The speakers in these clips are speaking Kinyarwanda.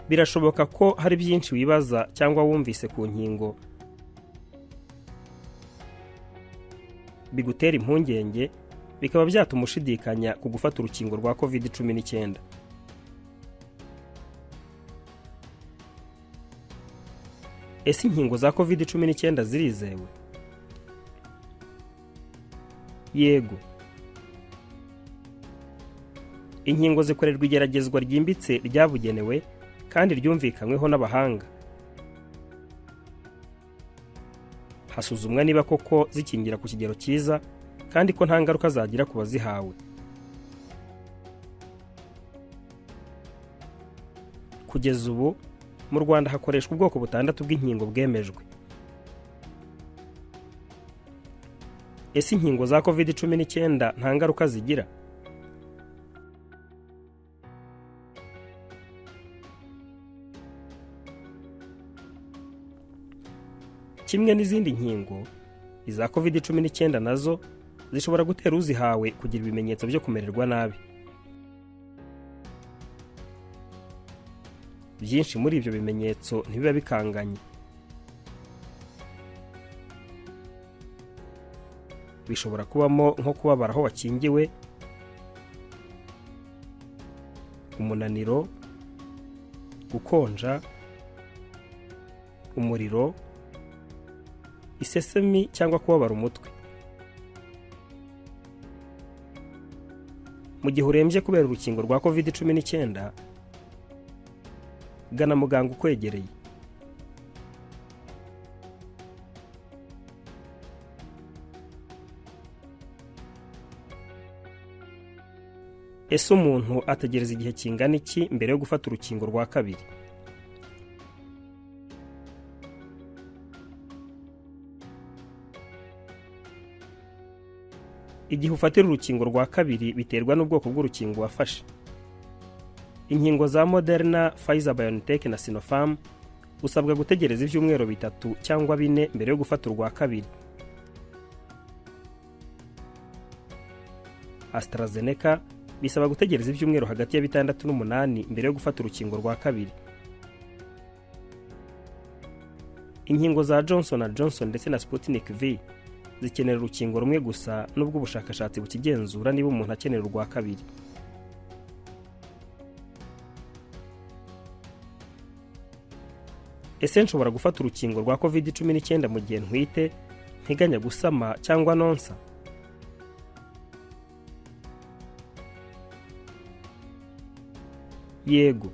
birashoboka ko hari byinshi wibaza cyangwa wumvise ku nkingo bigutera impungenge bikaba byatuma ushidikanya ku gufata urukingo rwa COVID-19. Ese inkingo za COVID-19 zirizewe? Yego. Inkingo zikorerwa igeragezwa ryimbitse ryabugenewe kandi ryumvikanyweho n'abahanga. Hasuzumwa niba koko zikingira ku kigero cyiza kandi ko nta ngaruka zagira ku bazihawe. Kugeza ubu mu Rwanda hakoreshwa ubwoko butandatu bw'inkingo bwemejwe. Ese inkingo za COVID-19 nta ngaruka zigira? Kimwe n'izindi nkingo, iza COVID-19 nazo zishobora gutera uzihawe kugira ibimenyetso byo kumererwa nabi. Byinshi muri ibyo bimenyetso ntibiba bikanganye. Bishobora kubamo nko kubabara aho wakingiwe, umunaniro, gukonja, umuriro, isesemi cyangwa kubabara umutwe. Mu gihe urembye kubera urukingo rwa COVID-19, gana muganga ukwegereye. Ese umuntu ategereza igihe kingana iki mbere yo gufata urukingo rwa kabiri? Igihe ufatira urukingo rwa kabiri biterwa n'ubwoko bw'urukingo wafashe. Inkingo za Moderna, Pfizer BioNTech na Sinopharm usabwa gutegereza ibyumweru 3 cyangwa 4 mbere yo gufata urwa kabiri. AstraZeneca bisaba gutegereza ibyumweru hagati ya 6 n'8 mbere yo gufata urukingo rwa kabiri. Inkingo za Johnson & Johnson ndetse na Sputnik V zikenera urukingo rumwe gusa nubwo ubushakashatsi bukigenzura niba umuntu akenera urwa kabiri. Ese nshobora gufata urukingo rwa COVID-19 mu gihe ntwite, nteganya gusama cyangwa nonsa? Yego.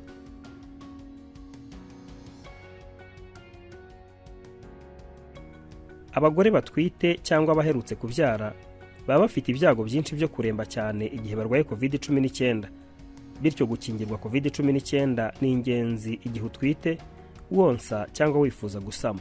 Abagore batwite cyangwa abaherutse kubyara baba bafite ibyago byinshi byo kuremba cyane igihe barwaye COVID-19. Bityo gukingirwa COVID-19 ni ingenzi igihe utwite, wonsa cyangwa wifuza gusama.